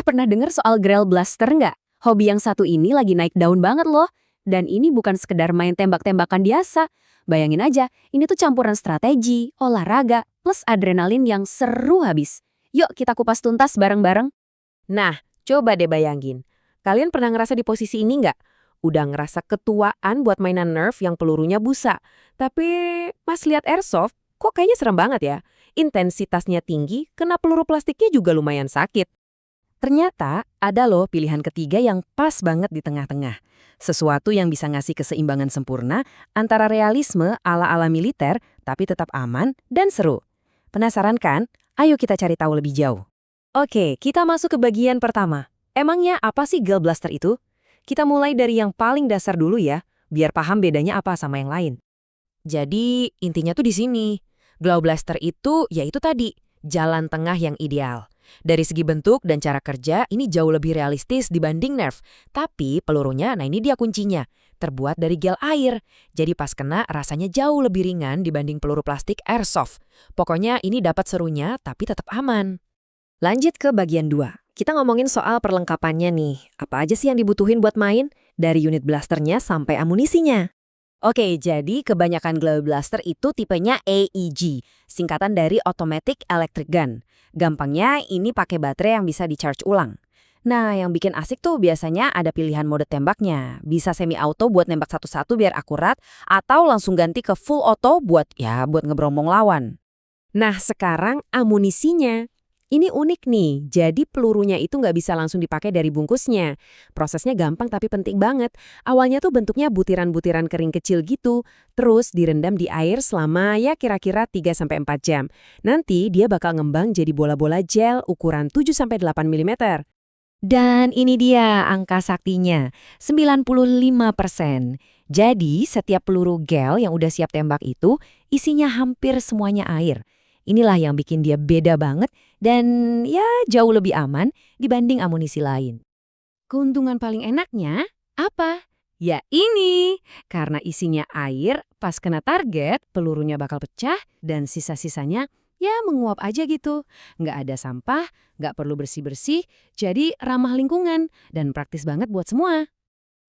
pernah dengar soal Grail Blaster nggak? Hobi yang satu ini lagi naik daun banget loh. Dan ini bukan sekedar main tembak-tembakan biasa. Bayangin aja, ini tuh campuran strategi, olahraga, plus adrenalin yang seru habis. Yuk kita kupas tuntas bareng-bareng. Nah, coba deh bayangin. Kalian pernah ngerasa di posisi ini nggak? Udah ngerasa ketuaan buat mainan Nerf yang pelurunya busa. Tapi pas lihat airsoft, kok kayaknya serem banget ya? Intensitasnya tinggi, kena peluru plastiknya juga lumayan sakit. Ternyata ada loh pilihan ketiga yang pas banget di tengah-tengah. Sesuatu yang bisa ngasih keseimbangan sempurna antara realisme ala-ala militer tapi tetap aman dan seru. Penasaran kan? Ayo kita cari tahu lebih jauh. Oke, kita masuk ke bagian pertama. Emangnya apa sih Gel Blaster itu? Kita mulai dari yang paling dasar dulu ya, biar paham bedanya apa sama yang lain. Jadi, intinya tuh di sini. Glow Blaster itu yaitu tadi, jalan tengah yang ideal. Dari segi bentuk dan cara kerja, ini jauh lebih realistis dibanding Nerf. Tapi pelurunya, nah ini dia kuncinya. Terbuat dari gel air. Jadi pas kena rasanya jauh lebih ringan dibanding peluru plastik airsoft. Pokoknya ini dapat serunya tapi tetap aman. Lanjut ke bagian 2. Kita ngomongin soal perlengkapannya nih. Apa aja sih yang dibutuhin buat main? Dari unit blasternya sampai amunisinya. Oke, jadi kebanyakan Glow Blaster itu tipenya AEG, singkatan dari Automatic Electric Gun. Gampangnya ini pakai baterai yang bisa di-charge ulang. Nah, yang bikin asik tuh biasanya ada pilihan mode tembaknya. Bisa semi-auto buat nembak satu-satu biar akurat, atau langsung ganti ke full auto buat ngeberombong lawan. Nah, sekarang amunisinya. Ini unik nih, jadi pelurunya itu nggak bisa langsung dipakai dari bungkusnya. Prosesnya gampang tapi penting banget. Awalnya tuh bentuknya butiran-butiran kering kecil gitu, terus direndam di air selama kira-kira 3-4 jam. Nanti dia bakal ngembang jadi bola-bola gel ukuran 7-8 mm. Dan ini dia angka saktinya, 95%. Jadi setiap peluru gel yang udah siap tembak itu isinya hampir semuanya air. Inilah yang bikin dia beda banget dan jauh lebih aman dibanding amunisi lain. Keuntungan paling enaknya apa? Ya ini, karena isinya air, pas kena target pelurunya bakal pecah dan sisa-sisanya menguap aja gitu. Nggak ada sampah, nggak perlu bersih-bersih, jadi ramah lingkungan dan praktis banget buat semua.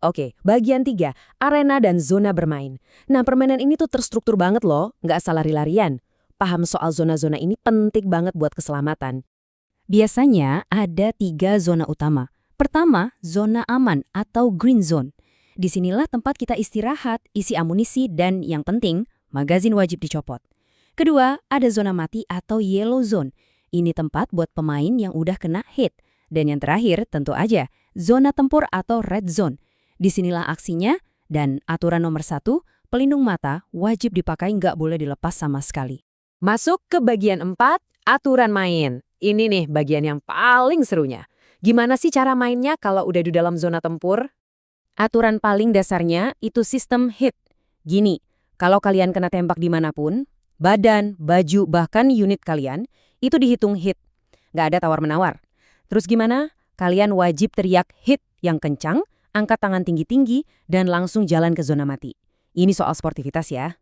Oke, bagian 3, arena dan zona bermain. Nah, permainan ini tuh terstruktur banget loh, nggak asal lari-larian. Paham soal zona-zona ini penting banget buat keselamatan. Biasanya ada 3 zona utama. Pertama, zona aman atau green zone. Disinilah tempat kita istirahat, isi amunisi, dan yang penting, magazin wajib dicopot. Kedua, ada zona mati atau yellow zone. Ini tempat buat pemain yang udah kena hit. Dan yang terakhir, tentu aja, zona tempur atau red zone. Disinilah aksinya, dan aturan nomor 1, pelindung mata wajib dipakai, nggak boleh dilepas sama sekali. Masuk ke bagian 4, aturan main. Ini nih bagian yang paling serunya. Gimana sih cara mainnya kalau udah di dalam zona tempur? Aturan paling dasarnya itu sistem hit. Gini, kalau kalian kena tembak dimanapun, badan, baju, bahkan unit kalian, itu dihitung hit. Nggak ada tawar-menawar. Terus gimana? Kalian wajib teriak hit yang kencang, angkat tangan tinggi-tinggi, dan langsung jalan ke zona mati. Ini soal sportivitas ya.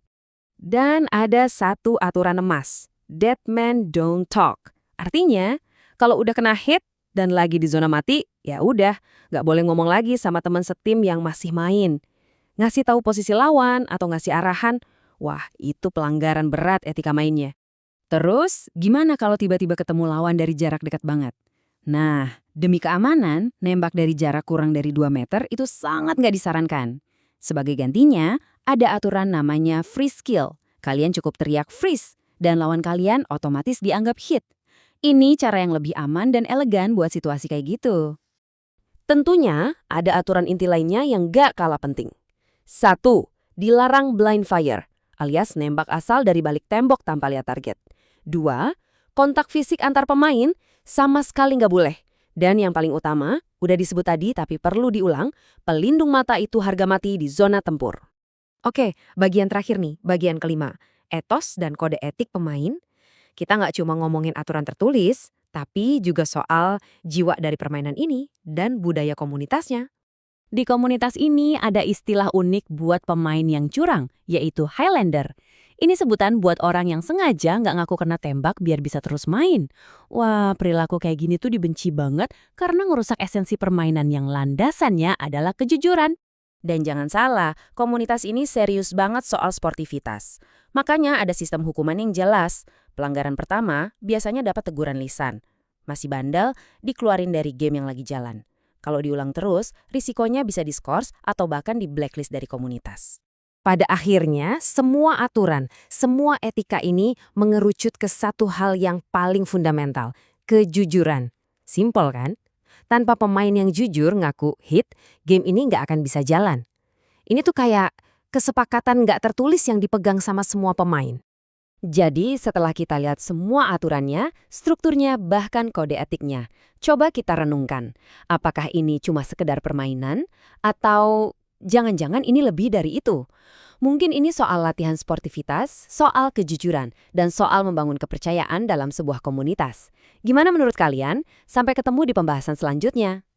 Dan ada satu aturan emas, dead man don't talk. Artinya, kalau udah kena hit dan lagi di zona mati, ya udah, nggak boleh ngomong lagi sama teman setim yang masih main. Ngasih tahu posisi lawan atau ngasih arahan, wah itu pelanggaran berat etika mainnya. Terus, gimana kalau tiba-tiba ketemu lawan dari jarak dekat banget? Nah, demi keamanan, nembak dari jarak kurang dari 2 meter itu sangat nggak disarankan. Sebagai gantinya, ada aturan namanya freeze kill. Kalian cukup teriak freeze, dan lawan kalian otomatis dianggap hit. Ini cara yang lebih aman dan elegan buat situasi kayak gitu. Tentunya, ada aturan inti lainnya yang gak kalah penting. 1. Dilarang blind fire, alias nembak asal dari balik tembok tanpa lihat target. 2. Kontak fisik antar pemain sama sekali nggak boleh. Dan yang paling utama, udah disebut tadi tapi perlu diulang, pelindung mata itu harga mati di zona tempur. Oke, bagian terakhir nih, bagian kelima. Etos dan kode etik pemain. Kita nggak cuma ngomongin aturan tertulis, tapi juga soal jiwa dari permainan ini dan budaya komunitasnya. Di komunitas ini ada istilah unik buat pemain yang curang, yaitu Highlander. Ini sebutan buat orang yang sengaja nggak ngaku kena tembak biar bisa terus main. Wah, perilaku kayak gini tuh dibenci banget karena ngerusak esensi permainan yang landasannya adalah kejujuran. Dan jangan salah, komunitas ini serius banget soal sportivitas. Makanya ada sistem hukuman yang jelas. Pelanggaran pertama biasanya dapat teguran lisan. Masih bandel, dikeluarin dari game yang lagi jalan. Kalau diulang terus, risikonya bisa diskors atau bahkan di blacklist dari komunitas. Pada akhirnya, semua aturan, semua etika ini mengerucut ke satu hal yang paling fundamental, kejujuran. Simpel kan? Tanpa pemain yang jujur ngaku hit, game ini nggak akan bisa jalan. Ini tuh kayak kesepakatan nggak tertulis yang dipegang sama semua pemain. Jadi setelah kita lihat semua aturannya, strukturnya, bahkan kode etiknya, coba kita renungkan. Apakah ini cuma sekedar permainan? Atau jangan-jangan ini lebih dari itu? Mungkin ini soal latihan sportivitas, soal kejujuran, dan soal membangun kepercayaan dalam sebuah komunitas. Gimana menurut kalian? Sampai ketemu di pembahasan selanjutnya.